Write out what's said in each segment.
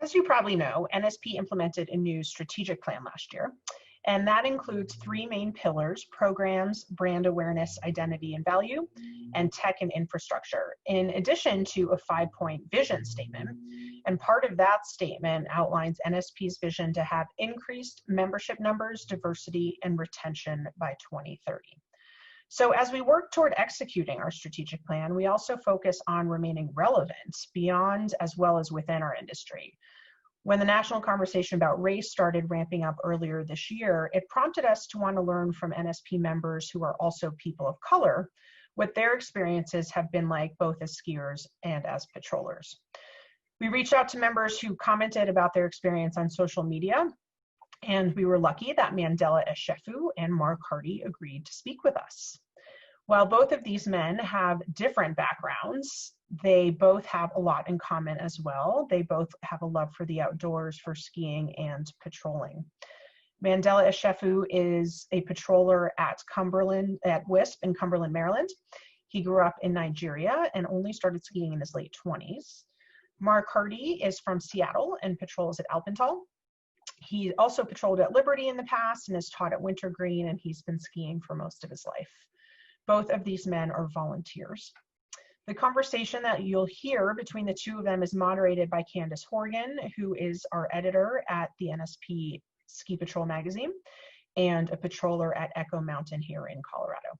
As you probably know, NSP implemented a new strategic plan last year, and that includes three main pillars: programs, brand awareness, identity and value, and tech and infrastructure, in addition to a 5-point vision statement. And part of that statement outlines NSP's vision to have increased membership numbers, diversity, and retention by 2030. So as we work toward executing our strategic plan, we also focus on remaining relevant beyond as well as within our industry. When the national conversation about race started ramping up earlier this year, it prompted us to want to learn from NSP members who are also people of color what their experiences have been like both as skiers and as patrollers. We reached out to members who commented about their experience on social media, and we were lucky that Mandela Eshefu and Mark Hardy agreed to speak with us. While both of these men have different backgrounds, they both have a lot in common as well. They both have a love for the outdoors, for skiing and patrolling. Mandela Eshefu is a patroller at WISP in Cumberland, Maryland. He grew up in Nigeria and only started skiing in his late 20s. Mark Hardy is from Seattle and patrols at Alpental. He also patrolled at Liberty in the past and has taught at Wintergreen, and he's been skiing for most of his life. Both of these men are volunteers. The conversation that you'll hear between the two of them is moderated by Candace Horgan, who is our editor at the NSP Ski Patrol magazine and a patroller at Echo Mountain here in Colorado.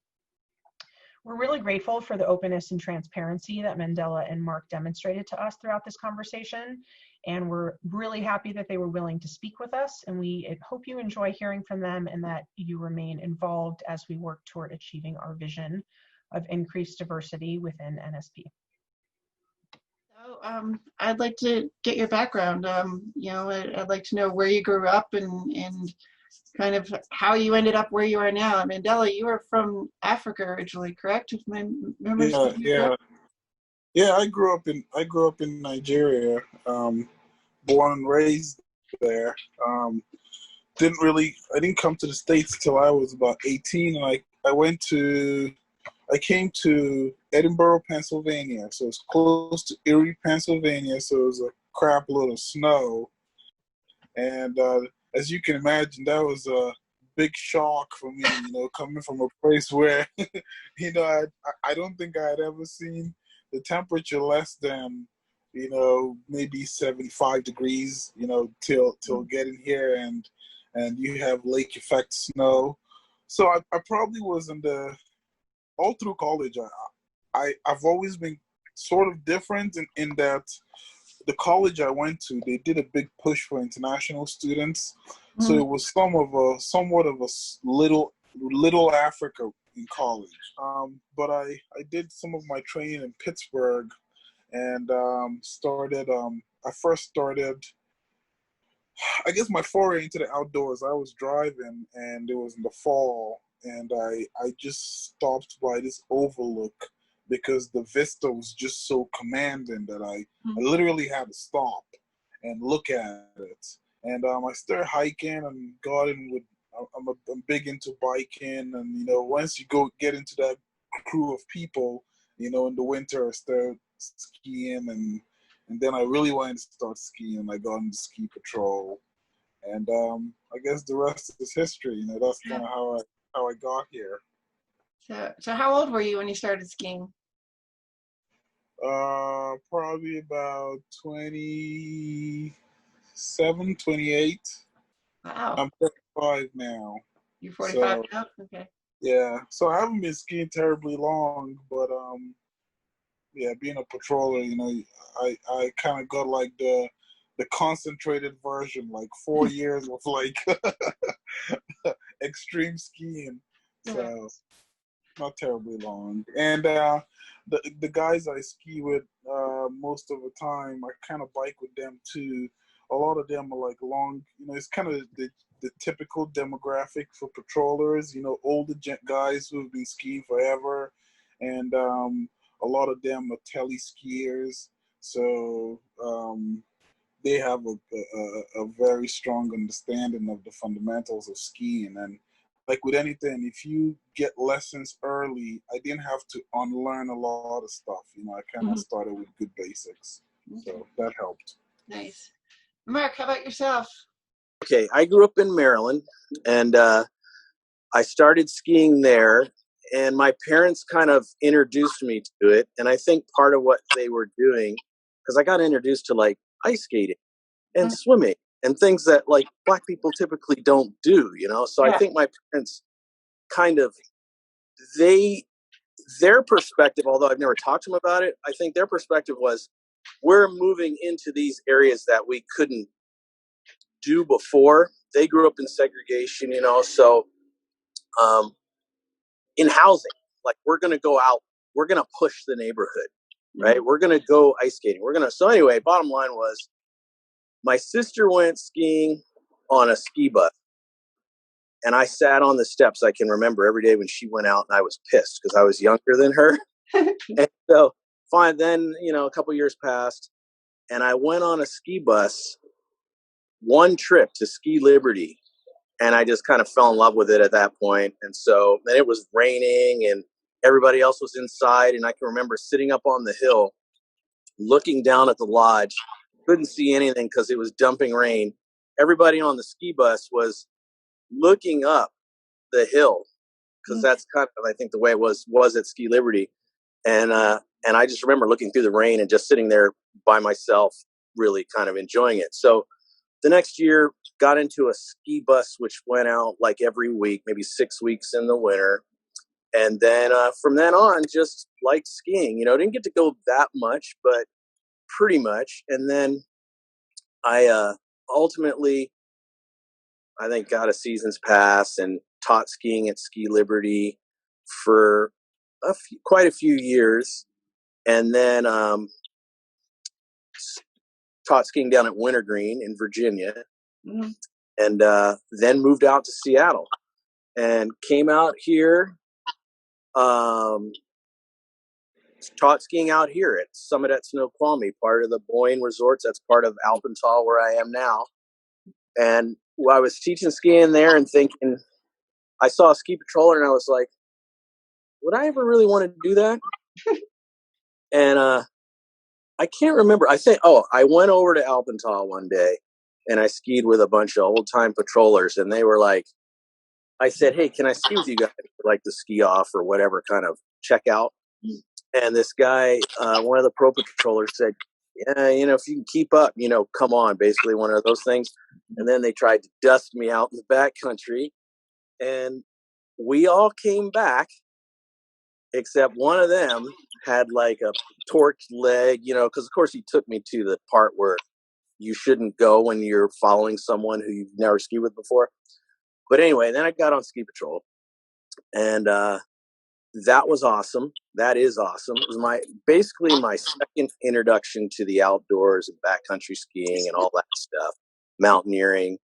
We're really grateful for the openness and transparency that Mandela and Mark demonstrated to us throughout this conversation, and we're really happy that they were willing to speak with us, and we hope you enjoy hearing from them and that you remain involved as we work toward achieving our vision of increased diversity within NSP. So I'd like to get your background. I'd like to know where you grew up and kind of how you ended up where you are now. Mandela, you are from Africa originally, correct? If my memory serves me correct? Yeah. I grew up in Nigeria, born and raised there. I didn't come to the States till I was about 18, and I came to Edinburgh, Pennsylvania, so it's close to Erie, Pennsylvania, so it was a crap load of snow. And as you can imagine, that was a big shock for me, coming from a place where, I don't think I had ever seen the temperature less than, maybe 75 degrees, till getting here, and you have lake effect snow. So I probably was all through college, I've always been sort of different in that the college I went to, they did a big push for international students. Mm-hmm. So it was somewhat of a little Africa in college. But I did some of my training in Pittsburgh and I first started, I guess, my foray into the outdoors. I was driving and it was in the fall, and I just stopped by this overlook because the vista was just so commanding that I literally had to stop and look at it. And I started hiking and got in with, I'm big into biking, and once you get into that crew of people, in the winter I started skiing, and then I really wanted to start skiing. I got into ski patrol, and I guess the rest is history. That's kind of how I got here. So how old were you when you started skiing? Probably about 27, 28. Wow. I'm 45 now. You're 45 now? Okay. Yeah. So I haven't been skiing terribly long, but yeah, being a patroller, I kind of got like the concentrated version, like 4 years of like extreme skiing. So not terribly long. And the guys I ski with most of the time, I kind of bike with them too. A lot of them are like long, it's kind of the typical demographic for patrollers, older guys who have been skiing forever. And a lot of them are tele-skiers. So they have a very strong understanding of the fundamentals of skiing. And like with anything, if you get lessons early, I didn't have to unlearn a lot of stuff. I kind of started with good basics. So that helped. Nice. Mark, how about yourself? Okay, I grew up in Maryland, and I started skiing there, and my parents kind of introduced me to it. And I think part of what they were doing, because I got introduced to like ice skating and swimming and things that like Black people typically don't do, you know? So I Yeah. think my parents kind of, their perspective, although I've never talked to them about it, I think their perspective was, we're moving into these areas that we couldn't do before. They grew up in segregation, you know, so in housing, like we're going to go out, we're going to push the neighborhood, right? We're going to go ice skating. So anyway, bottom line was my sister went skiing on a ski bus, and I sat on the steps. I can remember every day when she went out, and I was pissed because I was younger than her. And so fine, then, you know, a couple years passed, and I went on a ski bus one trip to Ski Liberty, and I just kind of fell in love with it at that point. And so then it was raining and everybody else was inside, and I can remember sitting up on the hill looking down at the lodge. Couldn't see anything because it was dumping rain. Everybody on the ski bus was looking up the hill because that's kind of, I think, the way it was at Ski Liberty. And I just remember looking through the rain and just sitting there by myself, really kind of enjoying it. So the next year, got into a ski bus, which went out like every week, maybe 6 weeks in the winter. And then from then on, just liked skiing. You know, didn't get to go that much, but pretty much. And then I ultimately, I think, got a season's pass and taught skiing at Ski Liberty for quite a few years. And then taught skiing down at Wintergreen in Virginia. And then moved out to Seattle and came out here, taught skiing out here at Summit at Snoqualmie, part of the Boyne Resorts. That's part of Alpental, where I am now. And I was teaching skiing there and thinking, I saw a ski patroller and I was like, would I ever really want to do that? And I can't remember. I went over to Alpental one day and I skied with a bunch of old time patrollers, and they were like, I said, hey, can I ski with you guys, like the ski off or whatever kind of check out? And this guy, one of the pro patrollers said, yeah, you know, if you can keep up, you know, come on, basically one of those things. And then they tried to dust me out in the back country, and we all came back, except one of them had like a torqued leg, you know, because of course he took me to the part where you shouldn't go when you're following someone who you've never skied with before. But anyway, then I got on ski patrol, and that was awesome. That is awesome. It was basically my second introduction to the outdoors and backcountry skiing and all that stuff, mountaineering.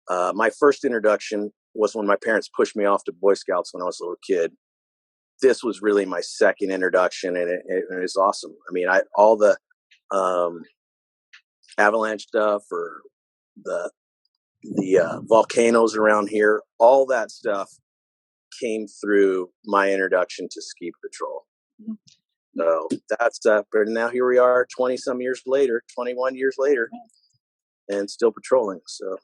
My first introduction was when my parents pushed me off to Boy Scouts when I was a little kid. This was really my second introduction, and it was awesome. I mean, all the avalanche stuff or the volcanoes around here, all that stuff came through my introduction to ski patrol. So that's but now here we are 21 years later, and still patrolling. So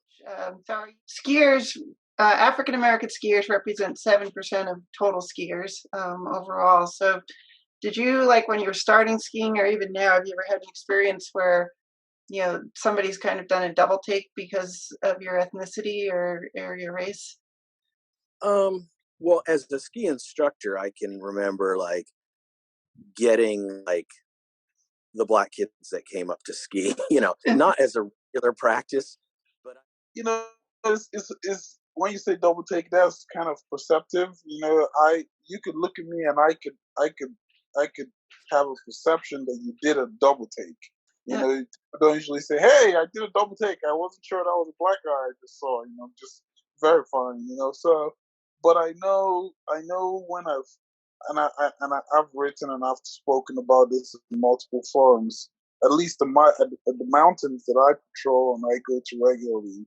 skiers, African American skiers represent 7% of total skiers overall. So did you, like when you were starting skiing or even now, have you ever had an experience where, you know, somebody's kind of done a double take because of your ethnicity or your race? Well, as the ski instructor, I can remember like getting like the Black kids that came up to ski, you know, not as a regular practice, but You know, it's when you say double take, that's kind of perceptive. You know, you could look at me and I could have a perception that you did a double take. You know, I don't usually say, "Hey, I did a double take. I wasn't sure that was a black guy I just saw." You know, just verifying. You know, so, but I know when I've written and I've spoken about this in multiple forums. At least at the mountains that I patrol and I go to regularly,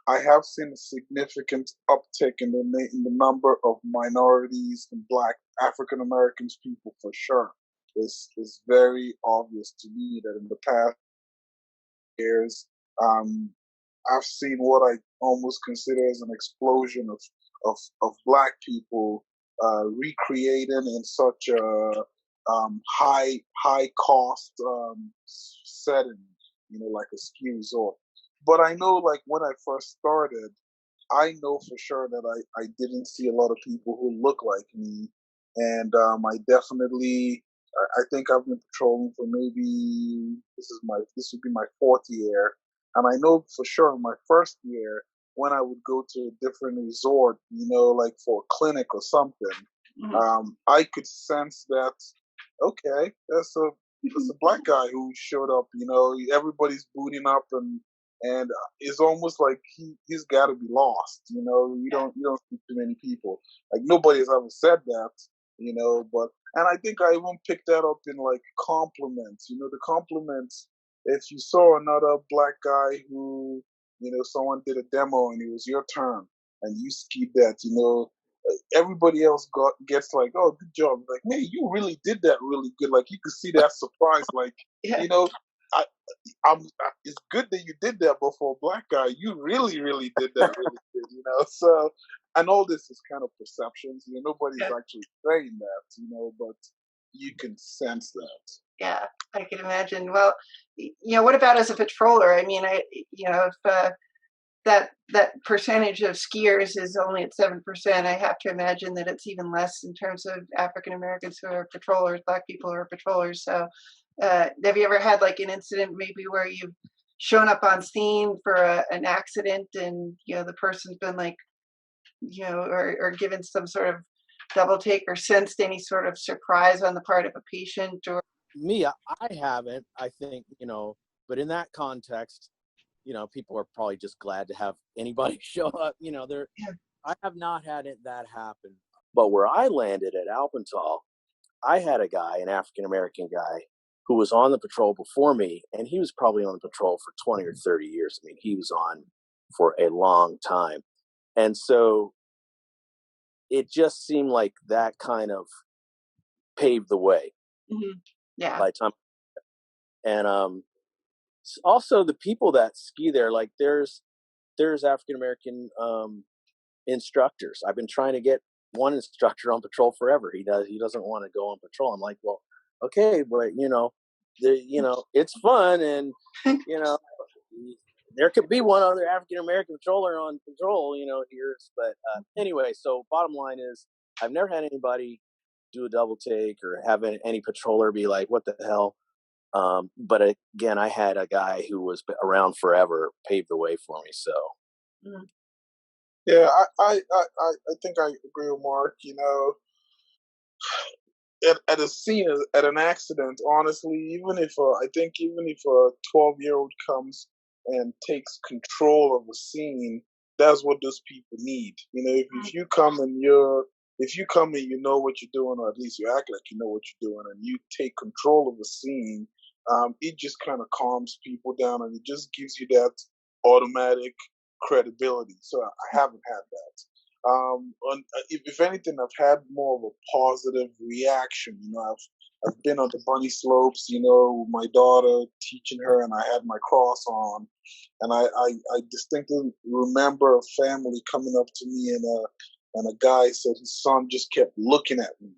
I have seen a significant uptick in the number of minorities and Black African Americans people for sure. It's very obvious to me that in the past years, I've seen what I almost consider as an explosion of black people recreating in such a high cost setting, like a ski resort. But I know, like when I first started, I know for sure that I didn't see a lot of people who look like me, and I definitely I think I've been patrolling for maybe this would be my fourth year, and I know for sure my first year when I would go to a different resort, like for a clinic or something, I could sense that okay, that's a black guy who showed up. Everybody's booting up and it's almost like he's got to be lost. You don't see too many people. Like nobody's ever said that. But and I think I even picked that up in like compliments. The compliments. If you saw another black guy who someone did a demo and it was your turn and you skied that, everybody else gets like, oh, good job. Like, man, you really did that really good. Like, you could see that surprise. Like, Yeah. I, it's good that you did that, but for a black guy, you really, really did that really good. So, and all this is kind of perceptions. Nobody's actually saying that, but you can sense that. Yeah, I can imagine. Well, what about as a patroller? I mean, if that percentage of skiers is only at 7%, I have to imagine that it's even less in terms of African Americans who are patrollers, black people who are patrollers. So, have you ever had like an incident maybe where you've shown up on scene for an accident and the person's been like, or given some sort of double take or sensed any sort of surprise on the part of a patient? Or Me, I haven't, I think, but in that context, people are probably just glad to have anybody show up. I have not had that happen. But where I landed at Alpental, I had a guy, an African-American guy, who was on the patrol before me, and he was probably on the patrol for 20 or 30 years. I mean, he was on for a long time. And so it just seemed like that kind of paved the way. Mm-hmm. Yeah. By the time. And also the people that ski there, like there's African-American instructors. I've been trying to get one instructor on patrol forever. He doesn't want to go on patrol. I'm like, well, okay, but it's fun, and there could be one other African-American patroller on patrol, here. But anyway, so bottom line is I've never had anybody do a double take or have any patroller be like, what the hell? But again, I had a guy who was around forever pave the way for me. So. Mm-hmm. Yeah, I think I agree with Mark. At a scene, at an accident, honestly, even if a 12-year-old comes and takes control of a scene, that's what those people need. If you come and you know what you're doing, or at least you act like you know what you're doing, and you take control of the scene, it just kind of calms people down, and it just gives you that automatic credibility. So I haven't had that. If anything, I've had more of a positive reaction. I've been on the bunny slopes, with my daughter, teaching her, and I had my cross on, and I distinctly remember a family coming up to me, and a guy said his son just kept looking at me,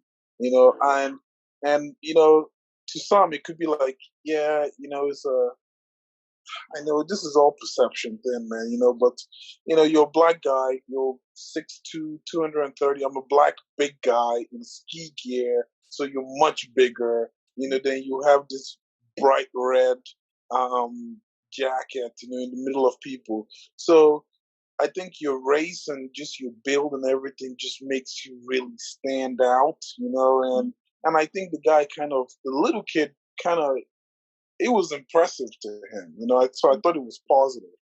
and to some it could be like, yeah, it's a. I know this is all perception thing, man, but, you're a black guy, you're 6'2", 230. I'm a black big guy in ski gear, so you're much bigger. Then you have this bright red jacket, in the middle of people. So I think your race and just your build and everything just makes you really stand out, and I think the little kid kind of, it was impressive to him, so I thought it was positive.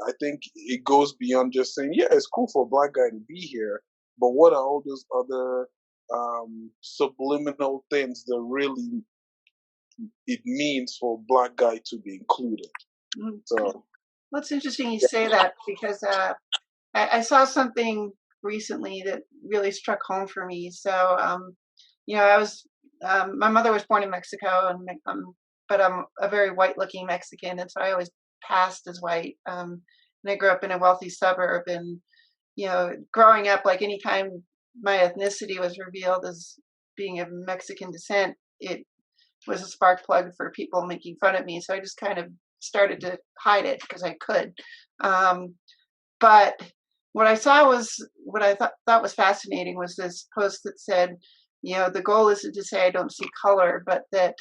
I think it goes beyond just saying, yeah, it's cool for a black guy to be here, but what are all those other subliminal things that really it means for a black guy to be included? Mm-hmm. So, well, it's interesting you say that, because I saw something recently that really struck home for me. So, I was, my mother was born in Mexico, and but I'm a very white-looking Mexican, and so I always passed as white. and I grew up in a wealthy suburb. And, you know, growing up, like anytime my ethnicity was revealed as being of Mexican descent, it was a spark plug for people making fun of me. So I just kind of started to hide it because I could. But what I saw was, what I thought was fascinating was this post that said, you know, the goal isn't to say I don't see color, but that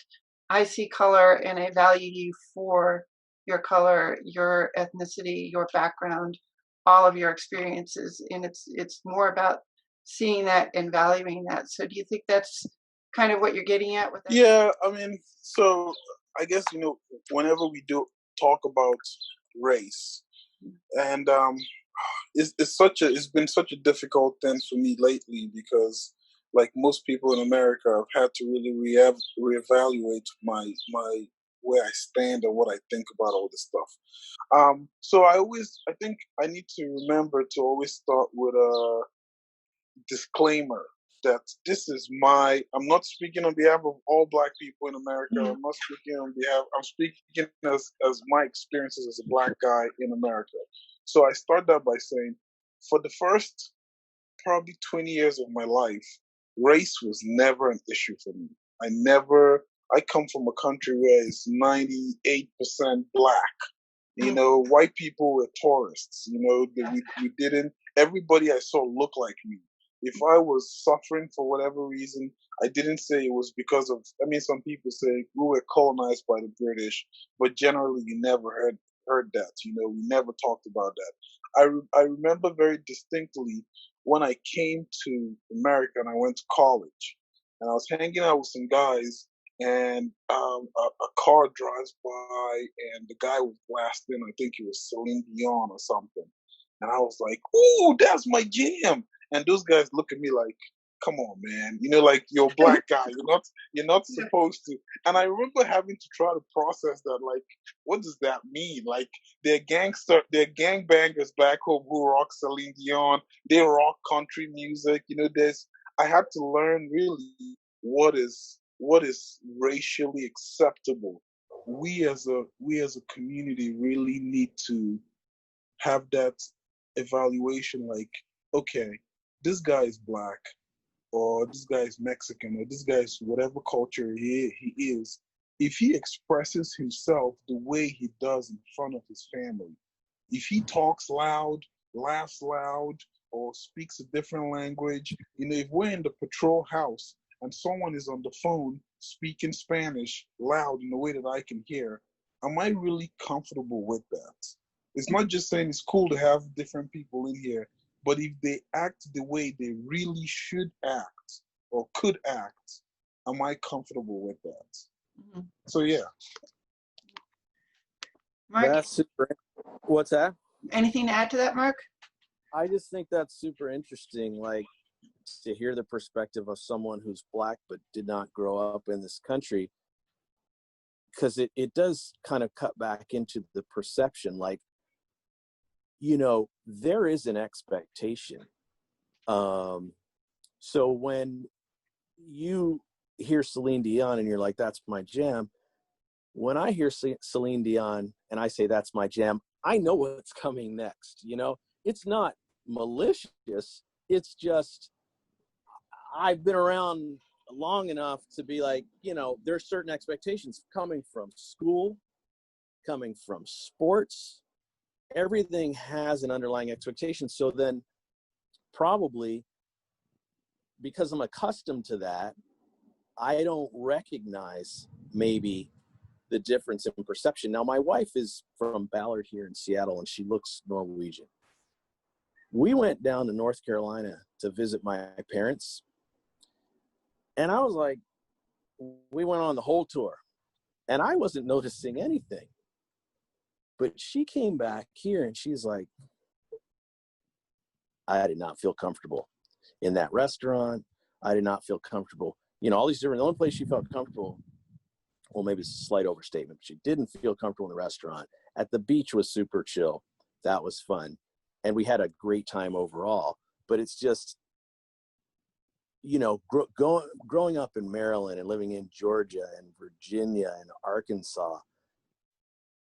I see color and I value you for your color, your ethnicity, your background, all of your experiences. And it's more about seeing that and valuing that. So do you think that's kind of what you're getting at with that? Yeah, I mean, so I guess, you know, whenever we do talk about race, and it's been such a difficult thing for me lately because, like most people in America, I've had to really reevaluate my where I stand and what I think about all this stuff. So I think I need to remember to always start with a disclaimer that this is I'm not speaking on behalf of all Black people in America. I'm not speaking on behalf, I'm speaking as my experiences as a Black guy in America. So I start that by saying, for the first probably 20 years of my life, race was never an issue for me. I come from a country where it's 98% Black. You know, white people were tourists. You know, we didn't, everybody I saw looked like me. If I was suffering for whatever reason, I didn't say it was because of, I mean, some people say we were colonized by the British, but generally you never heard that. You know, we never talked about that. I remember very distinctly when I came to America and I went to college, and I was hanging out with some guys, and a car drives by, and the guy was blasting, I think it was Celine Dion or something. And I was like, ooh, that's my jam. And those guys look at me like, come on, man. You know, like, you're a Black guy. You're not supposed to. And I remember having to try to process that, like, what does that mean? Like, they're gangbangers back home who rock Celine Dion. They rock country music. You know, I had to learn really what is racially acceptable. We as a community really need to have that evaluation, like, okay, this guy is Black, or this guy is Mexican, or this guy is whatever culture he is. If he expresses himself the way he does in front of his family, if he talks loud, laughs loud, or speaks a different language, you know, if we're in the patrol house and someone is on the phone speaking Spanish loud in a way that I can hear, am I really comfortable with that? It's not just saying it's cool to have different people in here, but if they act the way they really should act or could act, am I comfortable with that? So yeah. Mark, That's super. What's that? anything to add to that, Mark? I just think that's super interesting, like, to hear the perspective of someone who's Black but did not grow up in this country, because it does kind of cut back into the perception, like, you know, there is an expectation. So when you hear Celine Dion and you're like, that's my jam, when I hear Celine Dion and I say that's my jam, I know what's coming next. You know, it's not malicious. It's just, I've been around long enough to be like, you know, there's certain expectations coming from school, coming from sports. Everything has an underlying expectation. So then probably because I'm accustomed to that, I don't recognize maybe the difference in perception. Now, my wife is from Ballard here in Seattle, and she looks Norwegian. We went down to North Carolina to visit my parents, and I was like, we went on the whole tour, and I wasn't noticing anything. But she came back here, and she's like, I did not feel comfortable in that restaurant. I did not feel comfortable. You know, all these different, the only place she felt comfortable, well, maybe it's a slight overstatement, but she didn't feel comfortable in the restaurant. At the beach was super chill. That was fun. And we had a great time overall. But it's just, you know, growing up in Maryland and living in Georgia and Virginia and Arkansas,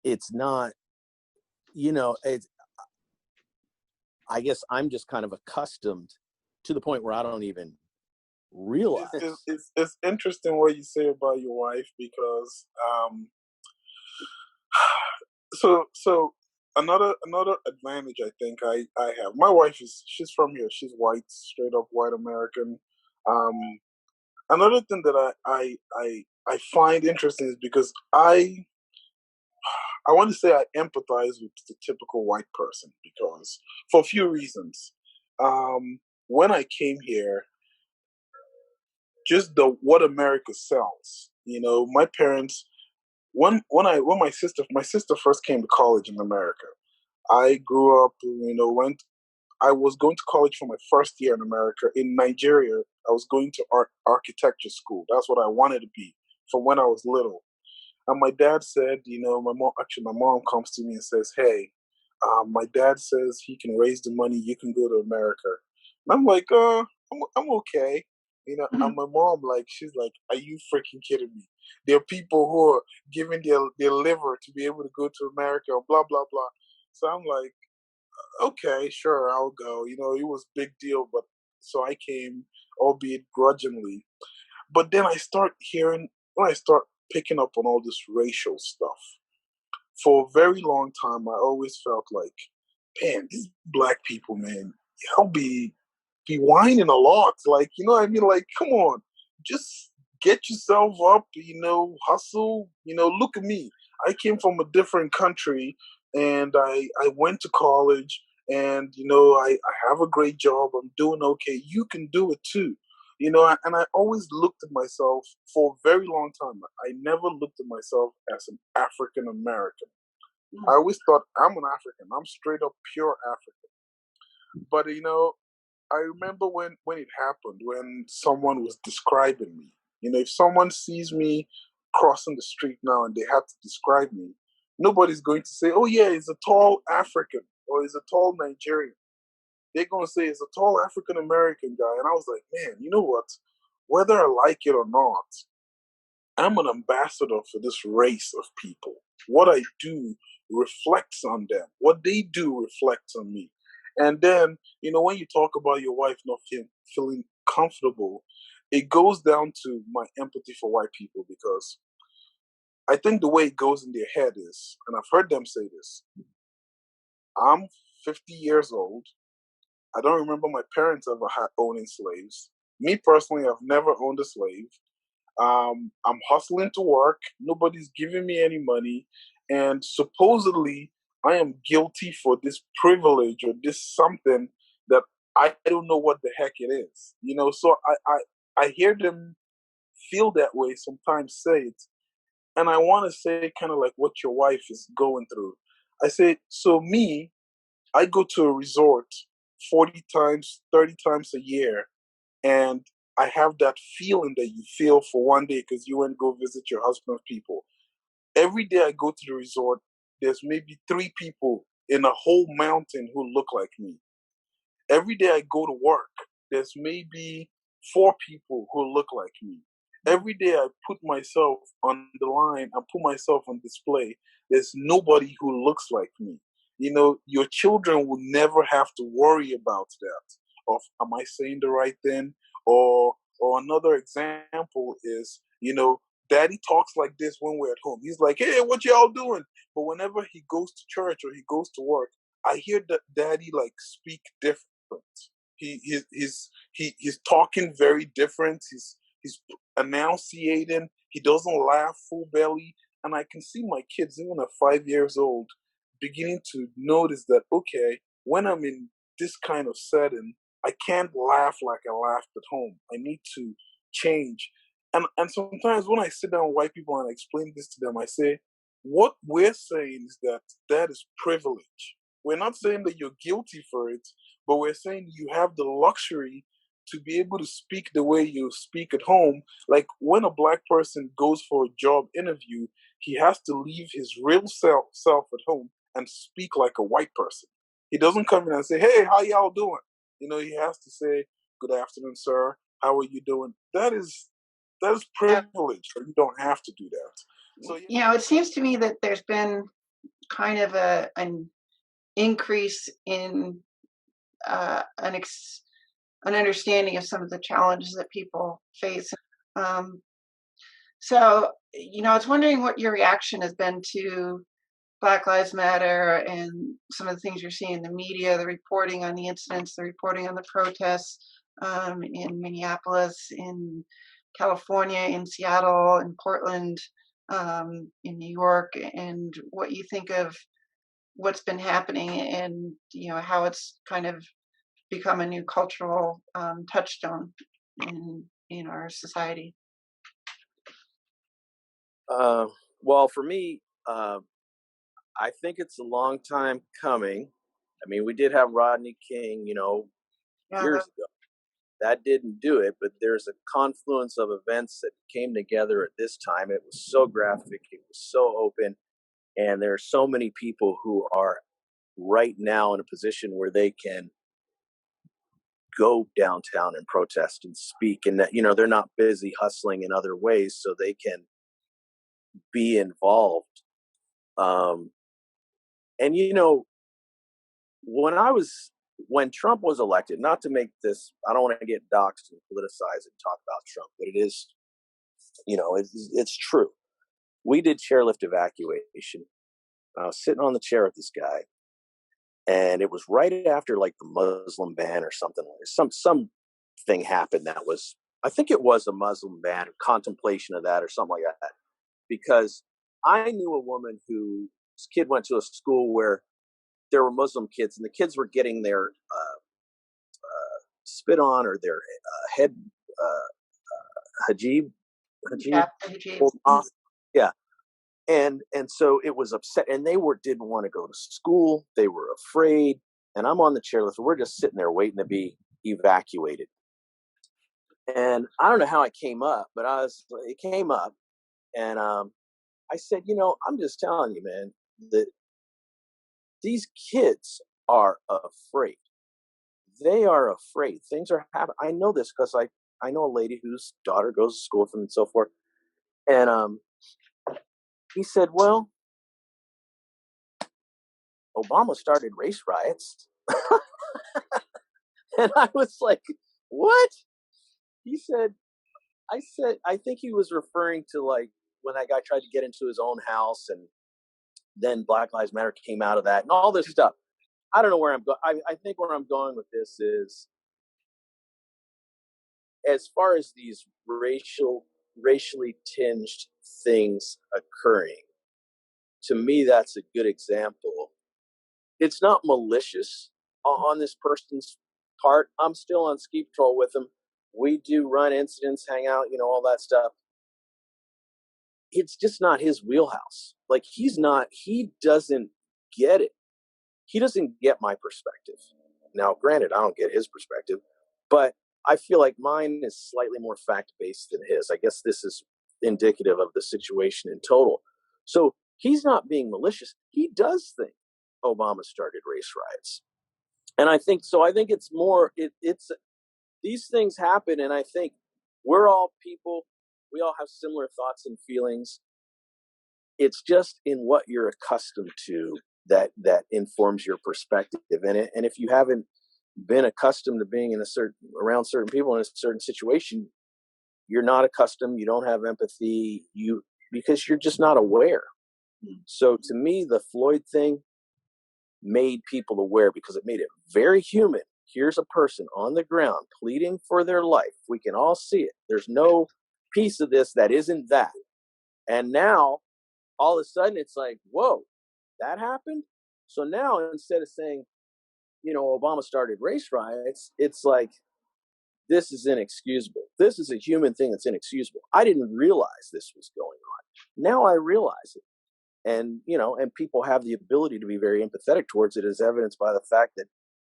it's not, you know, I guess I'm just kind of accustomed to the point where I don't even realize. It's interesting what you say about your wife, because so another advantage I think I have. My wife she's from here. She's white, straight up white American. Another thing that I find interesting is because I want to say I empathize with the typical white person, because for a few reasons. When I came here, just what America sells. My parents, when my sister first came to college in America, I grew up, I was going to college for my first year in America. In Nigeria, I was going to architecture school. That's what I wanted to be from when I was little. And my dad said, my mom comes to me and says, hey, my dad says he can raise the money, you can go to America. And I'm like, I'm okay. And my mom, she's like, are you freaking kidding me? There are people who are giving their liver to be able to go to America, blah, blah, blah. So I'm like, okay, sure, I'll go. It was a big deal, but so I came, albeit grudgingly. But then when I start picking up on all this racial stuff, for a very long time, I always felt like, man, these black people, man, y'all be whining a lot. Like, you know what I mean? Like, come on, just get yourself up, hustle. Look at me. I came from a different country, and I went to college, and, I have a great job. I'm doing okay. You can do it too. And I always looked at myself for a very long time. I never looked at myself as an African American. I always thought I'm an African. I'm straight up pure African. But, I remember when it happened, when someone was describing me. If someone sees me crossing the street now and they have to describe me, nobody's going to say, oh, yeah, he's a tall African or he's a tall Nigerian. They're going to say it's a tall African American guy. And I was like, man, you know what? Whether I like it or not, I'm an ambassador for this race of people. What I do reflects on them. What they do reflects on me. And then, when you talk about your wife not feeling comfortable, it goes down to my empathy for white people, because I think the way it goes in their head is, and I've heard them say this, I'm 50 years old. I don't remember my parents ever owning slaves. Me personally, I've never owned a slave. I'm hustling to work. Nobody's giving me any money. And supposedly, I am guilty for this privilege or this something that I don't know what the heck it is. So I hear them feel that way, sometimes say it. And I want to say kind of like what your wife is going through. I say, so me, I go to a resort 40 times, 30 times a year, and I have that feeling that you feel for one day because you went to go visit your husband's people. Every day I go to the resort, there's maybe 3 people in a whole mountain who look like me. Every day I go to work, there's maybe 4 people who look like me. Every day I put myself on the line, I put myself on display, there's nobody who looks like me. Your children will never have to worry about that. Of, am I saying the right thing? Or another example is, daddy talks like this when we're at home. He's like, hey, what y'all doing? But whenever he goes to church or he goes to work, I hear that daddy speak different. He's talking very different. He's enunciating. He doesn't laugh full belly. And I can see my kids, even at 5 years old, beginning to notice that, okay, when I'm in this kind of setting, I can't laugh like I laughed at home. I need to change. And sometimes when I sit down with white people and I explain this to them, I say, what we're saying is that is privilege. We're not saying that you're guilty for it, but we're saying you have the luxury to be able to speak the way you speak at home. Like when a black person goes for a job interview, he has to leave his real self at home and speak like a white person. He doesn't come in and say, hey, how y'all doing? He has to say, good afternoon, sir. How are you doing? That is privilege. You don't have to do that. So it seems to me that there's been kind of an increase in an understanding of some of the challenges that people face. So, I was wondering what your reaction has been to Black Lives Matter and some of the things you're seeing in the media, the reporting on the incidents, the reporting on the protests in Minneapolis, in California, in Seattle, in Portland, in New York, and what you think of what's been happening and how it's kind of become a new cultural touchstone in our society. Well, for me, I think it's a long time coming. I mean, we did have Rodney King, years ago. That didn't do it, but there's a confluence of events that came together at this time. It was so graphic, it was so open, and there are so many people who are right now in a position where they can go downtown and protest and speak, and that they're not busy hustling in other ways, so they can be involved. And when Trump was elected, not to make this, I don't want to get doxxed and politicized and talk about Trump, but it is, it's true. We did chairlift evacuation. I was sitting on the chair with this guy, and it was right after like the Muslim ban or something. Some thing happened that was, I think it was a Muslim ban, or contemplation of that or something like that. Because I knew a woman whose kid went to a school where there were Muslim kids, and the kids were getting their spit on, or their head hijab. Yeah, Yeah. And so it was upset, and they didn't want to go to school. They were afraid. And I'm on the chairlift. We're just sitting there waiting to be evacuated. And I don't know how it came up, but it came up, and I said, I'm just telling you, man, that these kids are afraid. They are afraid. Things are happening. I know this because I know a lady whose daughter goes to school with them and so forth. And he said, well, Obama started race riots. And I was like, what? He said, I think he was referring to like when that guy tried to get into his own house, and then Black Lives Matter came out of that and all this stuff. I don't know where I'm going. I think where I'm going with this is, as far as these racially tinged things occurring, to me, that's a good example. It's not malicious on this person's part. I'm still on ski patrol with him. We do run incidents, hang out, all that stuff. It's just not his wheelhouse. Like, he doesn't get it. He doesn't get my perspective. Now, granted, I don't get his perspective, but I feel like mine is slightly more fact-based than his. I guess this is indicative of the situation in total. So he's not being malicious. He does think Obama started race riots. And I think it's more, it's these things happen, and I think we're all people. We all have similar thoughts and feelings. It's just in what you're accustomed to that informs your perspective. And if you haven't been accustomed to being around certain people in a certain situation, you're not accustomed. You don't have empathy. Because you're just not aware. So to me, the Floyd thing made people aware, because it made it very human. Here's a person on the ground pleading for their life. We can all see it. There's no piece of this that isn't that. And now, all of a sudden, it's like, whoa, that happened? So now, instead of saying, Obama started race riots, it's like, this is inexcusable. This is a human thing that's inexcusable. I didn't realize this was going on. Now I realize it. And, and people have the ability to be very empathetic towards it, as evidenced by the fact that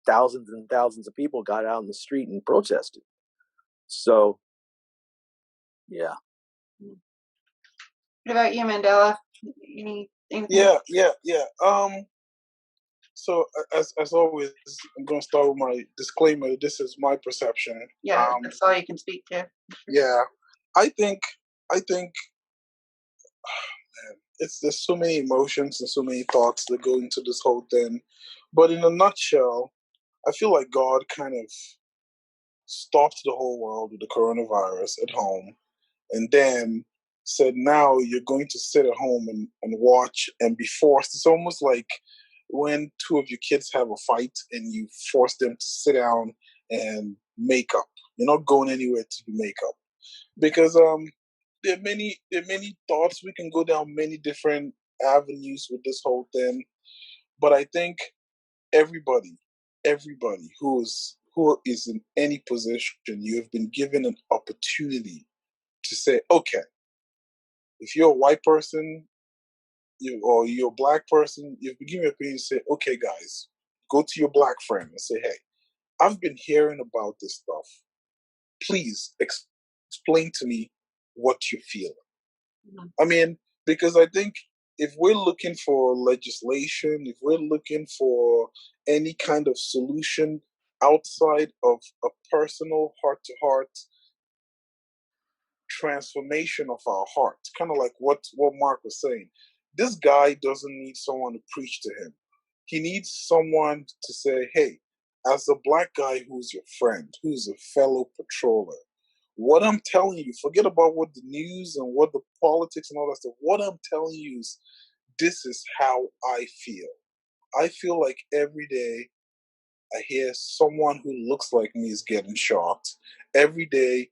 thousands and thousands of people got out in the street and protested. So, yeah. What about you, Mandela? Anything? Yeah. So as always, I'm going to start with my disclaimer. This is my perception. Yeah, that's all you can speak to. Yeah, I think there's so many emotions and so many thoughts that go into this whole thing. But in a nutshell, I feel like God kind of stopped the whole world with the coronavirus at home, and then said, now you're going to sit at home and watch and be forced. It's almost like when two of your kids have a fight and you force them to sit down and make up. You're not going anywhere to do makeup. Because there are many thoughts. We can go down many different avenues with this whole thing. But I think everybody who is in any position, you have been given an opportunity to say, okay, if you're a white person, or you're a black person, you've been given an opportunity to say, okay, guys, go to your black friend and say, hey, I've been hearing about this stuff. Please explain to me what you feel. I mean, because I think if we're looking for legislation, if we're looking for any kind of solution outside of a personal heart-to-heart transformation of our hearts, kind of like what Mark was saying, this guy doesn't need someone to preach to him. He needs someone to say, hey, as a black guy who's your friend, who's a fellow patroller, what I'm telling you, forget about what the news and what the politics and all that stuff. What I'm telling you is, this is how I feel. I feel like every day I hear someone who looks like me is getting shot. Every day,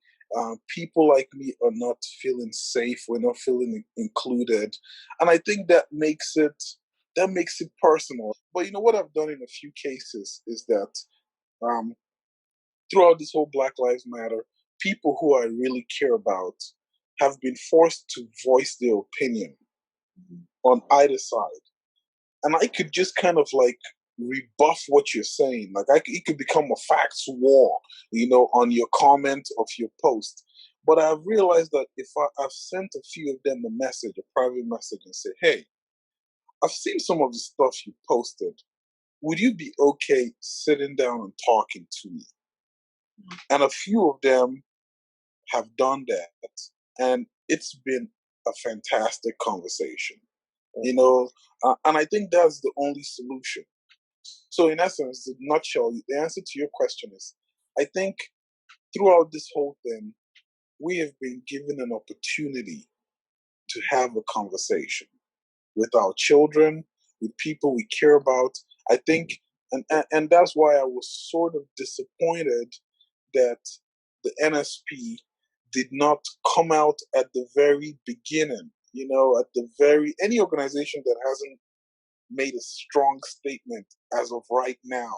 people like me are not feeling safe. We're not feeling included, and I think that makes it personal. But you know what I've done in a few cases is that throughout this whole Black Lives Matter, people who I really care about have been forced to voice their opinion on either side. And I could just kind of like rebuff what you're saying. Like it could become a facts war, on your comment of your post. But I've realized that if I've sent a few of them a message, a private message, and say, hey, I've seen some of the stuff you posted. Would you be okay sitting down and talking to me? And a few of them have done that. And it's been a fantastic conversation, and I think that's the only solution. So in essence, the nutshell, the answer to your question is, I think throughout this whole thing, we have been given an opportunity to have a conversation with our children, with people we care about. I think, and that's why I was sort of disappointed that the NSP did not come out at the very beginning. Any organization that hasn't made a strong statement as of right now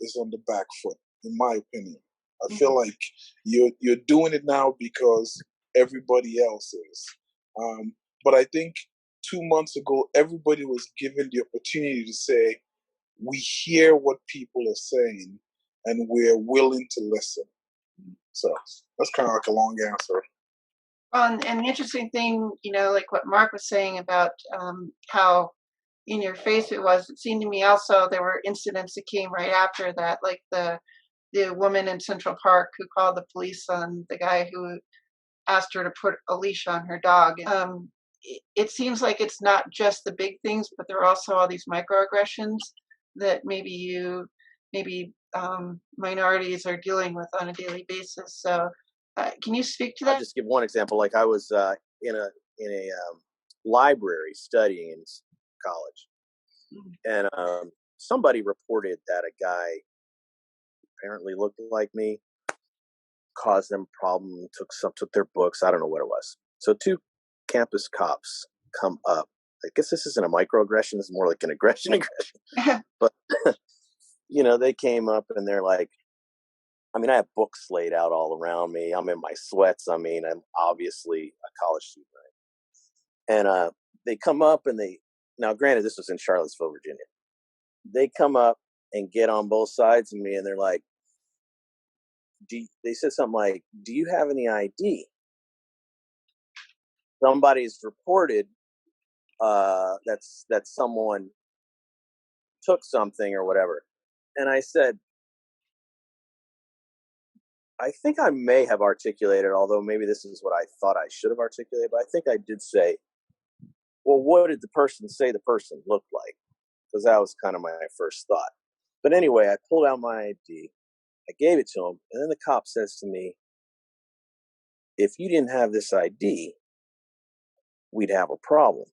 is on the back foot, in my opinion. I feel like you're doing it now because everybody else is. But I think 2 months ago, everybody was given the opportunity to say, we hear what people are saying and we're willing to listen. So that's kind of like a long answer. And the interesting thing, like what Mark was saying about how in your face it seemed to me also there were incidents that came right after that, like the woman in Central Park who called the police on the guy who asked her to put a leash on her dog. It seems like it's not just the big things, but there are also all these microaggressions that maybe minorities are dealing with on a daily basis. So can you speak to that? I'll just give one example. Like I was in a library studying in college, and somebody reported that a guy apparently looked like me, caused them a problem, took their books. I don't know what it was. So two campus cops come up. I guess this isn't a microaggression. This is more like an aggression. But they came up and they're like, I have books laid out all around me. I'm in my sweats. I'm obviously a college student, right? And they come up and now granted, this was in Charlottesville, Virginia. They come up and get on both sides of me and they're like, they said something like, do you have any ID? Somebody's reported that someone took something or whatever. And I said, I think I may have articulated, although maybe this is what I thought I should have articulated, but I think I did say, well, what did the person say the person looked like? Because that was kind of my first thought. But anyway, I pulled out my ID. I gave it to him. And then the cop says to me, if you didn't have this ID, we'd have a problem,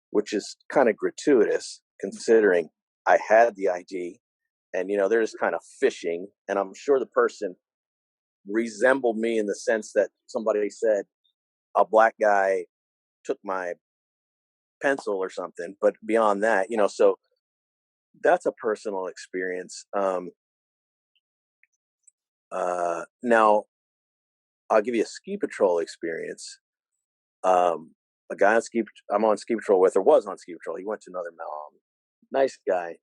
which is kind of gratuitous considering I had the ID and, they're just kind of fishing. And I'm sure the person resembled me in the sense that somebody said a black guy took my pencil or something. But beyond that, so that's a personal experience. Now, I'll give you a ski patrol experience. A guy I'm on ski patrol with, or was on ski patrol. He went to another mountain. Nice guy.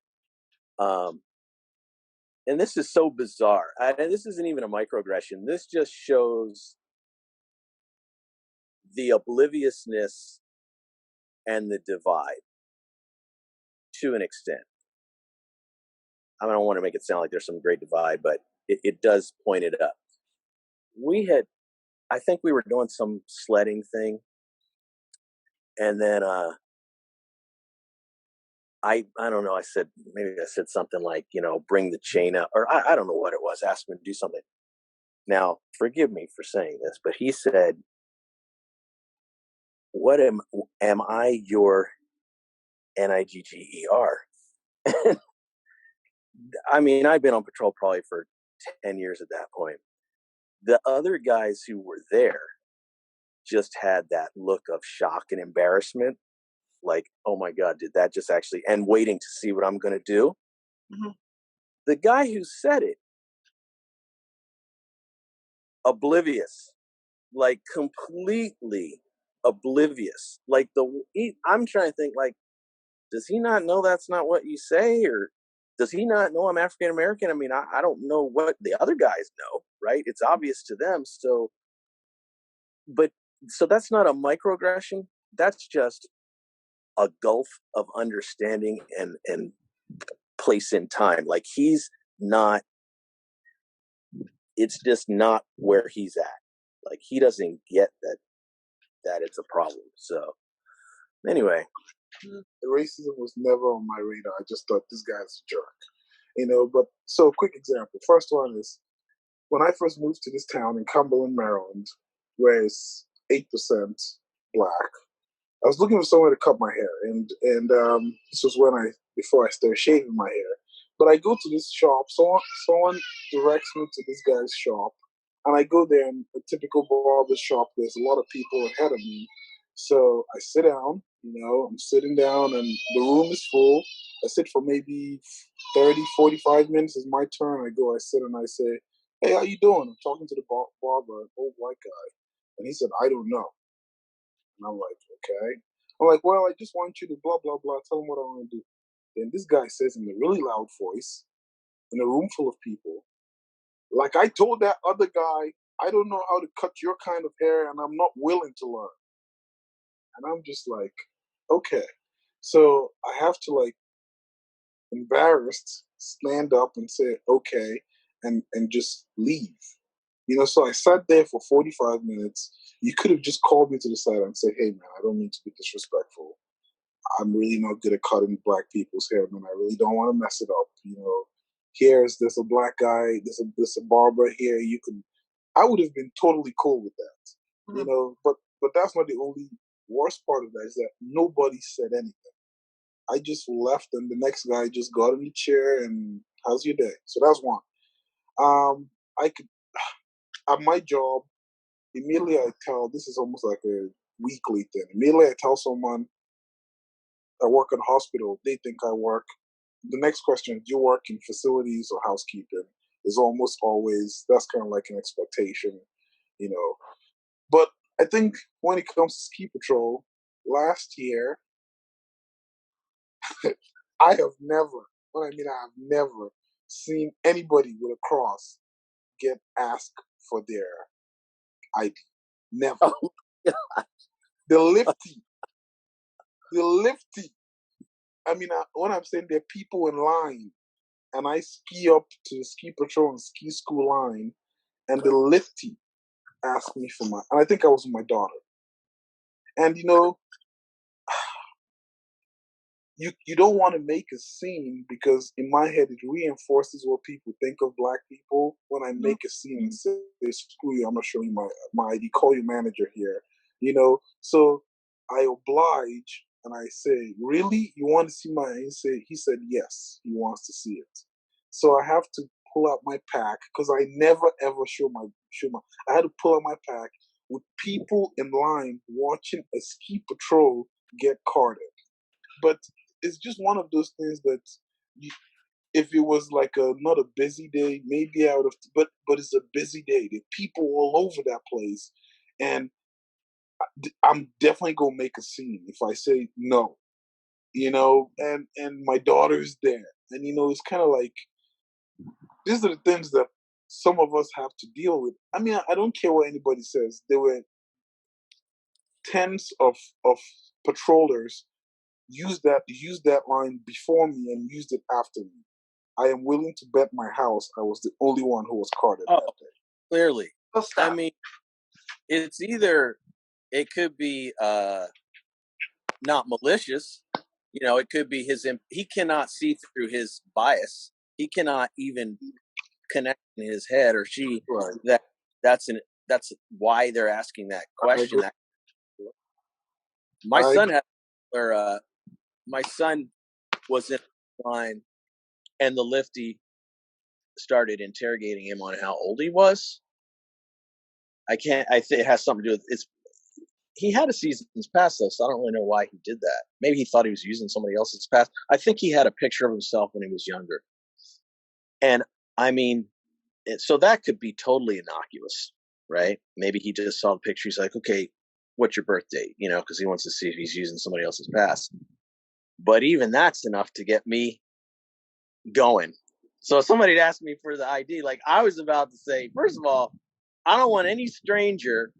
And this is so bizarre. And this isn't even a microaggression. This just shows the obliviousness and the divide to an extent. I don't want to make it sound like there's some great divide, but it does point it up. I think we were doing some sledding thing. And then I don't know, I said something like, bring the chain up, or I don't know what it was, asked him to do something. Now, forgive me for saying this, but he said, what am I your NIGGER? I mean, I've been on patrol probably for 10 years at that point. The other guys who were there just had that look of shock and embarrassment. Like, oh my God, did that just actually, and waiting to see what I'm going to do. Mm-hmm. The guy who said it, oblivious, like completely oblivious. Like I'm trying to think, like, does he not know that's not what you say? Or does he not know I'm African American? I mean, I don't know what the other guys know, right? It's obvious to them. So that's not a microaggression. That's just a gulf of understanding and place in time. Like it's just not where he's at. Like he doesn't get that it's a problem. So anyway. Racism was never on my radar. I just thought this guy's a jerk. But so quick example. First one is when I first moved to this town in Cumberland, Maryland, where it's 8% black. I was looking for somewhere to cut my hair, and this was before I started shaving my hair. But I go to this shop. Someone directs me to this guy's shop, and I go there. In a typical barber shop, there's a lot of people ahead of me. So I sit down. I'm sitting down, and the room is full. I sit for maybe 30, 45 minutes. It's my turn. I go. I sit, and I say, "Hey, how you doing?" I'm talking to the barber, an old white guy, and he said, "I don't know." And I'm like, okay. I'm like, well, I just want you to blah, blah, blah. Tell him what I want to do. Then this guy says in a really loud voice, in a room full of people, like I told that other guy, I don't know how to cut your kind of hair and I'm not willing to learn. And I'm just like, okay. So I have to like, embarrassed, stand up and say, okay, and just leave. So I sat there for 45 minutes. You could have just called me to the side and said, hey, man, I don't mean to be disrespectful. I'm really not good at cutting black people's hair, man. I really don't want to mess it up. There's a black guy, there's a barber here. I would have been totally cool with that, but that's not the only worst part of that is that nobody said anything. I just left and the next guy just got in the chair and how's your day? So that's one. At my job, immediately I tell, this is almost like a weekly thing. Immediately I tell someone I work in a hospital, they think I work. The next question, do you work in facilities or housekeeping? Is almost always, that's kind of like an expectation, But I think when it comes to ski patrol, last year, I have never seen anybody with a cross get asked for their ID. Never. Oh, yeah. The lifty. I mean, when I'm saying there are people in line, and I ski up to the ski patrol and ski school line, and the lifty asked me for and I think I was with my daughter. And you don't want to make a scene, because in my head it reinforces what people think of black people when I make a scene and say, screw you, I'm gonna show you my ID, call you manager here, you know. So I oblige and I say, really, you want to see my? He said yes, he wants to see it. So I have to pull out my pack, because I never ever show my. I had to pull out my pack with people in line watching a ski patrol get carded. But it's just one of those things that if it was like not a busy day, maybe I would have. But it's a busy day. There are people all over that place, and I'm definitely gonna make a scene if I say no, you know. And my daughter's there, and you know, it's kind of like these are the things that some of us have to deal with. I mean, I don't care what anybody says. There were tens of patrollers used that line before me and used it after me. I am willing to bet my house I was the only one who was carded that day. Clearly. Well, I stop. mean, it's either it could be not malicious, you know, it could be he cannot see through his bias. He cannot even connect in his head, or she, Right. that's why they're asking that question. My I son had, or my son was in line, and the lifty started interrogating him on how old he was. I think it has something to do with he had a season's pass though, so I don't really know why he did that. Maybe he thought he was using somebody else's pass. I think he had a picture of himself when he was younger. And I mean, so that could be totally innocuous, right? Maybe he just saw the picture. He's like, okay, what's your birth date? You know, because he wants to see if he's using somebody else's pass. But even that's enough to get me going. So if somebody asked me for the ID, like I was about to say, first of all, I don't want any stranger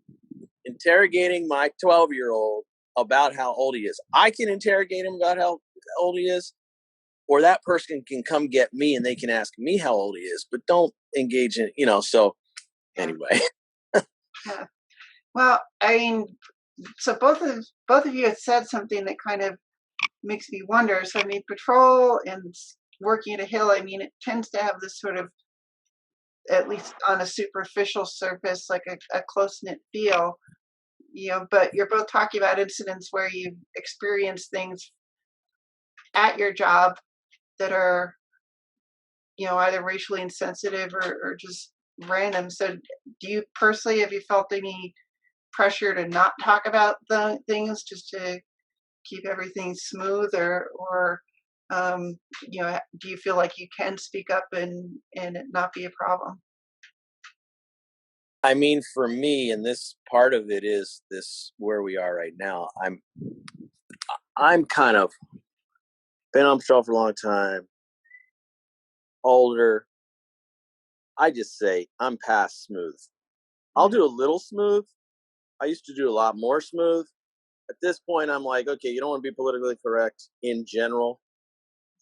interrogating my 12-year-old about how old he is. I can interrogate him about how old he is, or that person can come get me and they can ask me how old he is, but don't engage in, you know, so anyway. Yeah. Well, I mean, so both of you had said something that kind of makes me wonder. So I mean, patrol and working at a hill, I mean, it tends to have this sort of, at least on a superficial surface, like a close-knit feel, you know, but you're both talking about incidents where you've experienced things at your job that are, you know, either racially insensitive or just random. So do you personally, have you felt any pressure to not talk about the things just to keep everything smooth, or you know, do you feel like you can speak up and it not be a problem? I mean, for me, and this part of it is this where we are right now. I'm kind of been on patrol for a long time, older. I just say I'm past smooth. I'll do a little smooth. I used to do a lot more smooth. At this point, I'm like, okay, you don't want to be politically correct in general.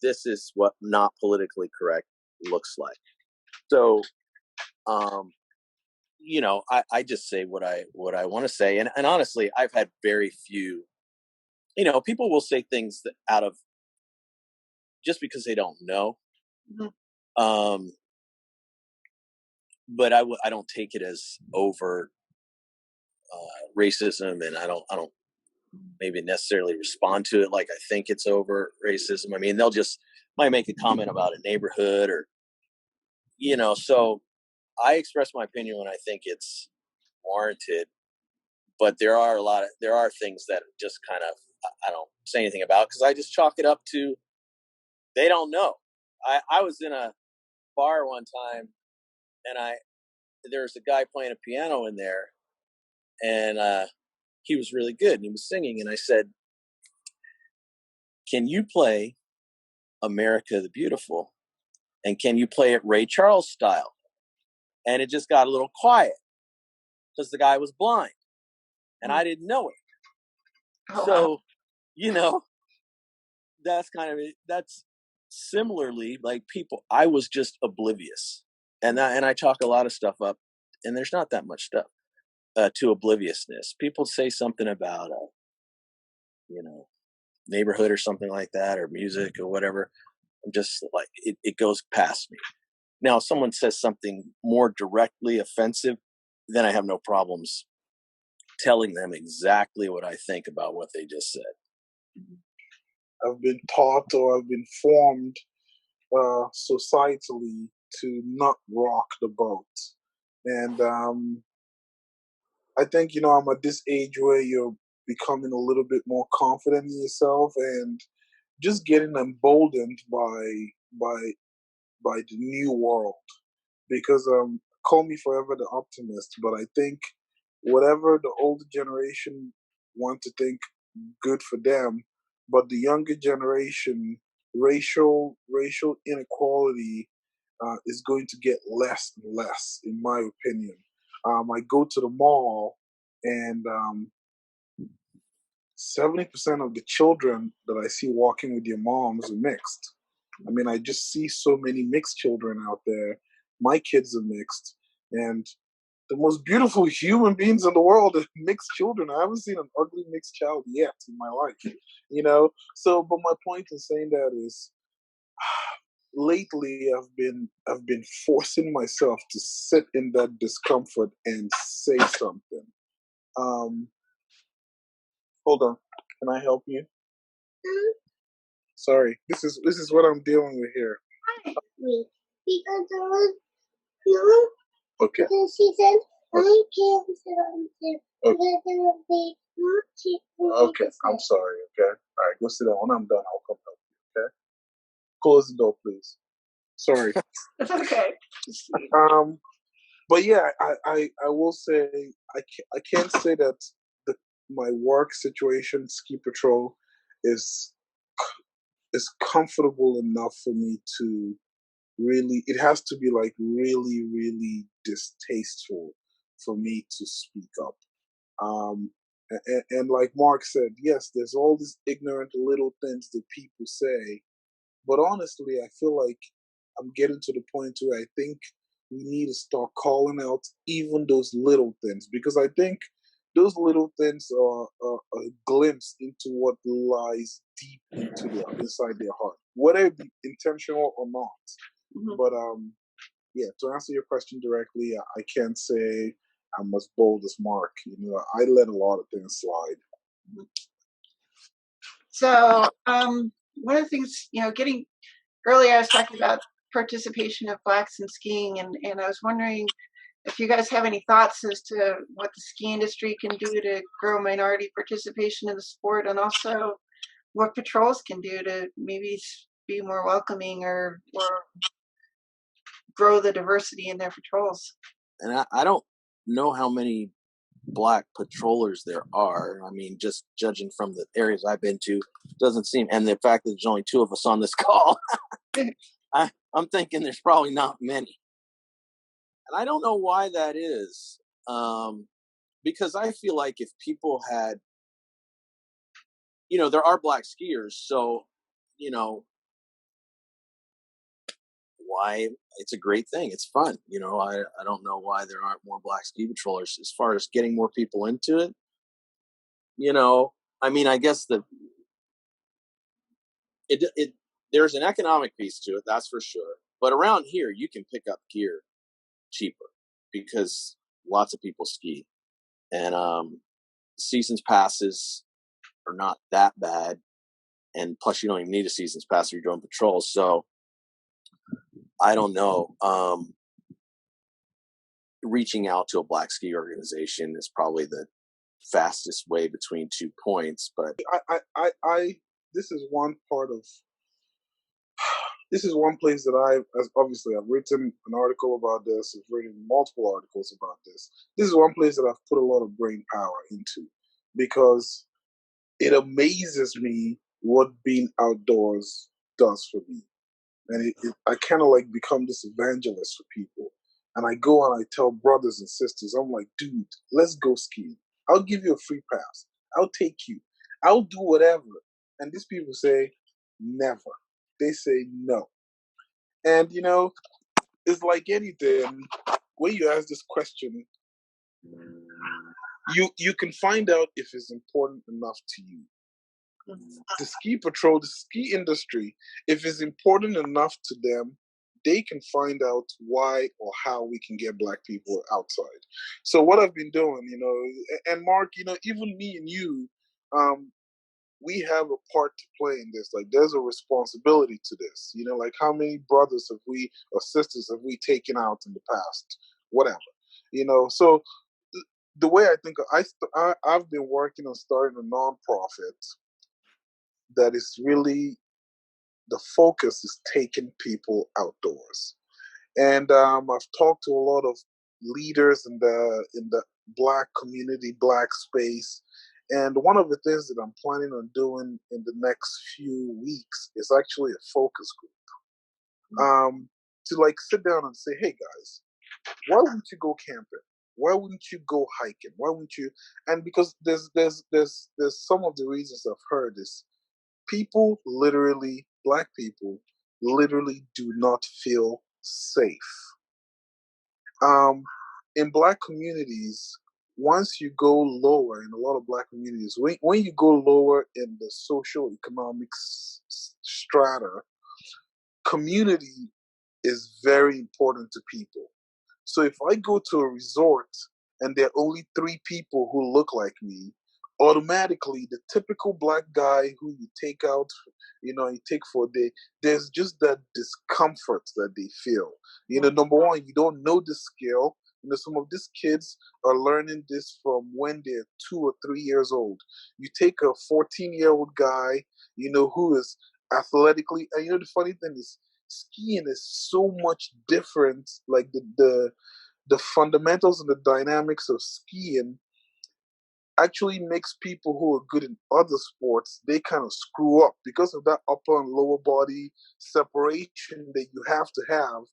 This is what not politically correct looks like. So, you know, I just say what I want to say, and honestly, I've had very few. You know, people will say things that out of just because they don't know. Mm-hmm. But I don't take it as overt racism, and I don't maybe necessarily respond to it like I think it's overt racism. I mean, they'll just might make a comment about a neighborhood, or you know. So I express my opinion when I think it's warranted. But there are things that just kind of I don't say anything about, because I just chalk it up to they don't know. I was in a bar one time, and there was a guy playing a piano in there, and he was really good, and he was singing, and I said, "Can you play America the Beautiful? And can you play it Ray Charles style?" And it just got a little quiet because the guy was blind, and I didn't know it. Oh, wow. So, you know, that's kind of it. That's similarly like people. I was just oblivious, and I chalk a lot of stuff up, and there's not that much stuff to obliviousness. People say something about, you know, neighborhood or something like that, or music or whatever, I'm just like, it goes past me. Now, if someone says something more directly offensive, then I have no problems telling them exactly what I think about what they just said. I've been taught or I've been formed societally to not rock the boat. And I think, I'm at this age where you're becoming a little bit more confident in yourself and just getting emboldened by the new world. Because call me forever the optimist, but I think whatever the older generation want to think good for them, but the younger generation, racial inequality is going to get less and less, in my opinion. I go to the mall, and 70% of the children that I see walking with their moms are mixed. I mean, I just see so many mixed children out there. My kids are mixed, and the most beautiful human beings in the world are mixed children. I haven't seen an ugly mixed child yet in my life. So, but my point in saying that is, lately I've been forcing myself to sit in that discomfort and say something. Hold on, can I help you? Sorry, this is what I'm dealing with here. Because there was no. Okay. Because she said I can't sit on there. Okay. Because there will be no chicken. Okay, I'm sorry. Okay, all right, go sit down. When I'm done, I'll come help you. Okay. Close the door, please. Sorry. It's okay. But yeah, I will say I can't say that my work situation, ski patrol, is comfortable enough for me to really. It has to be like really, really distasteful for me to speak up. And like Mark said, yes, there's all these ignorant little things that people say, but honestly, I feel like I'm getting to the point where I think we need to start calling out even those little things, because I think those little things are a glimpse into what lies deep inside their heart, whether it be intentional or not. Mm-hmm. But yeah, to answer your question directly, I can't say I'm as bold as Mark. I let a lot of things slide. So one of the things, getting earlier, I was talking about participation of Blacks in skiing, and I was wondering if you guys have any thoughts as to what the ski industry can do to grow minority participation in the sport, and also what patrols can do to maybe be more welcoming or grow the diversity in their patrols. And I don't know how many Black patrollers there are. I mean, just judging from the areas I've been to, doesn't seem, and the fact that there's only 2 of us on this call, I'm thinking there's probably not many. And I don't know why that is, because I feel like if people had, there are Black skiers, so, why it's a great thing. It's fun. I don't know why there aren't more Black ski patrollers. As far as getting more people into it, I mean, I guess there's an economic piece to it, that's for sure. But around here, you can pick up gear cheaper because lots of people ski, and seasons passes are not that bad, and plus you don't even need a seasons pass if you're doing patrols. So I don't know. Reaching out to a Black ski organization is probably the fastest way between 2 points. But I this is one place that I've written an article about this. I've written multiple articles about this. This is one place that I've put a lot of brain power into, because it amazes me what being outdoors does for me. And I kind of like become this evangelist for people. And I go and I tell brothers and sisters, I'm like, dude, let's go skiing. I'll give you a free pass. I'll take you. I'll do whatever. And these people say, never. They say no. And, it's like anything. When you ask this question, you can find out if it's important enough to you. The ski patrol, the ski industry, if it's important enough to them, they can find out why or how we can get Black people outside. So what I've been doing, and Mark, even me and you, we have a part to play in this. Like, there's a responsibility to this. Like, how many brothers have we or sisters have we taken out in the past? Whatever. So the way I think, I've been working on starting a nonprofit that is really, the focus is taking people outdoors. And I've talked to a lot of leaders in the Black community, Black space. And one of the things that I'm planning on doing in the next few weeks is actually a focus group. To like sit down and say, hey guys, why wouldn't you go camping? Why wouldn't you go hiking? Why wouldn't you? And because there's some of the reasons I've heard is people literally, Black people literally do not feel safe. In Black communities, once you go lower in a lot of Black communities, when you go lower in the social economic strata, community is very important to people. So if I go to a resort and there are only 3 people who look like me, automatically the typical Black guy who you take out, you take for a day, there's just that discomfort that they feel. Number one, you don't know the skill. Some of these kids are learning this from when they're 2 or 3 years old. You take a 14-year-old guy, who is athletically, and the funny thing is, skiing is so much different. Like the fundamentals and the dynamics of skiing actually makes people who are good in other sports, they kind of screw up because of that upper and lower body separation that you have to have.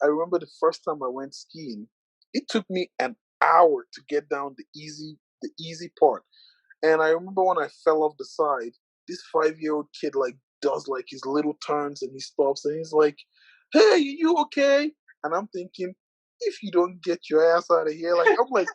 I remember the first time I went skiing, it took me an hour to get down the easy part. And I remember when I fell off the side, this 5-year-old kid does his little turns and he stops and he's like, hey, you okay? And I'm thinking, if you don't get your ass out of here, I'm like,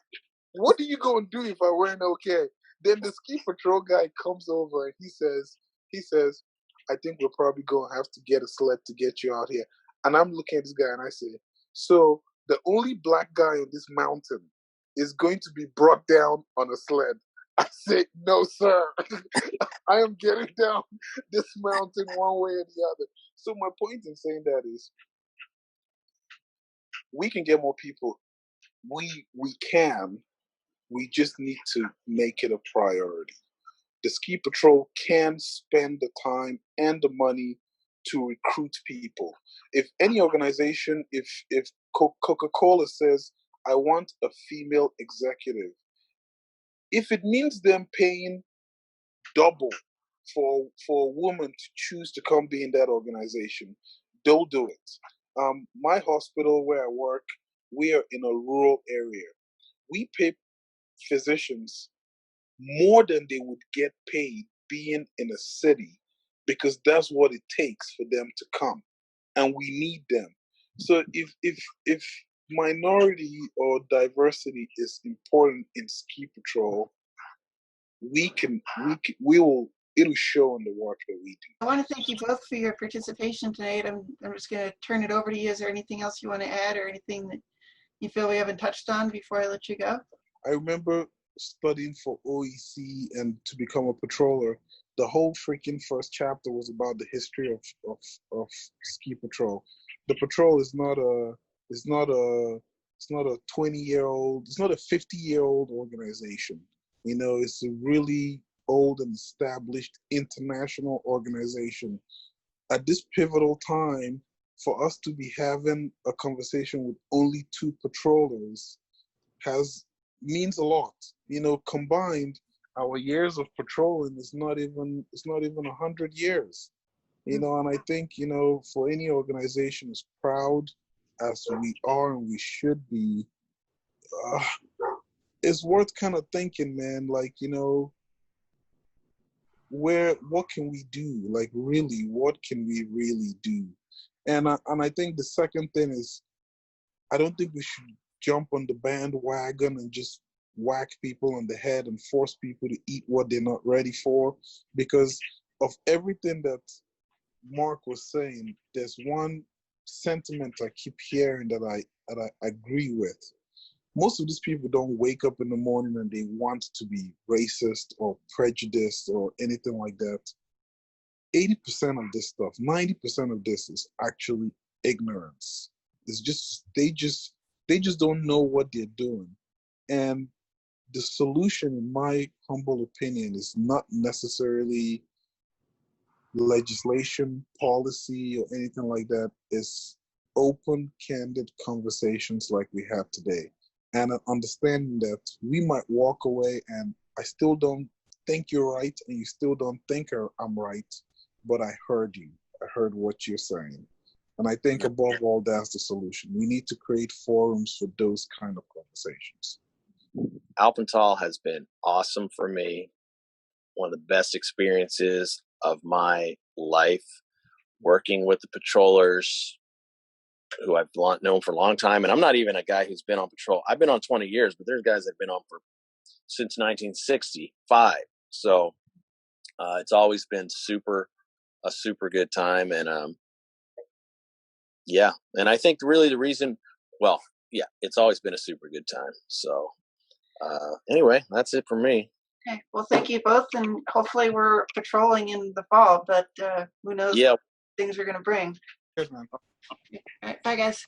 what are you going to do if I weren't okay? Then the ski patrol guy comes over and he says, I think we're probably going to have to get a sled to get you out here. And I'm looking at this guy and I say, so the only Black guy on this mountain is going to be brought down on a sled. I said, no, sir. I am getting down this mountain one way or the other. So my point in saying that is, we can get more people. We can. We just need to make it a priority. The ski patrol can spend the time and the money to recruit people. If any organization, if Coca-Cola says, I want a female executive, if it means them paying double for a woman to choose to come be in that organization, they'll do it. My hospital where I work, we are in a rural area. We pay physicians more than they would get paid being in a city because that's what it takes for them to come, and we need them. So if minority or diversity is important in ski patrol, we will, it'll show in the work that we do. I want to thank you both for your participation tonight. I'm just going to turn it over to you. Is there anything else you want to add or anything that you feel we haven't touched on before I let you go? I remember studying for OEC and to become a patroller. The whole freaking first chapter was about the history of ski patrol. The patrol is not a 20-year-old, it's not a 50-year-old organization. It's a really old and established international organization. At this pivotal time, for us to be having a conversation with only 2 patrollers means a lot. Combined, our years of patrolling is not even 100 years. And I think, for any organization as proud as we are and we should be, it's worth kind of thinking, man, what can we do? Really, what can we really do? And I think the second thing is, I don't think we should jump on the bandwagon and just whack people on the head and force people to eat what they're not ready for. Because of everything that Mark was saying, there's one sentiment I keep hearing that I agree with. Most of these people don't wake up in the morning and they want to be racist or prejudiced or anything like that. 80% of this stuff, 90% of this is actually ignorance. It's just they just don't know what they're doing. And the solution, in my humble opinion, is not necessarily legislation, policy, or anything like that. It's open, candid conversations like we have today. And understanding that we might walk away and I still don't think you're right and you still don't think I'm right, but I heard you. I heard what you're saying. And I think above all, that's the solution. We need to create forums for those kind of conversations. Alpental has been awesome for me. One of the best experiences of my life, working with the patrollers who I've known for a long time. And I'm not even a guy who's been on patrol. I've been on 20 years, but there's guys that have been on since 1965. So it's always been a super good time. And yeah, and I think really the reason, well, yeah, it's always been a super good time. So anyway, that's it for me. Okay. Well, thank you both, and hopefully we're patrolling in the fall, but who knows what things are going to bring. Good, man. All right, bye, guys.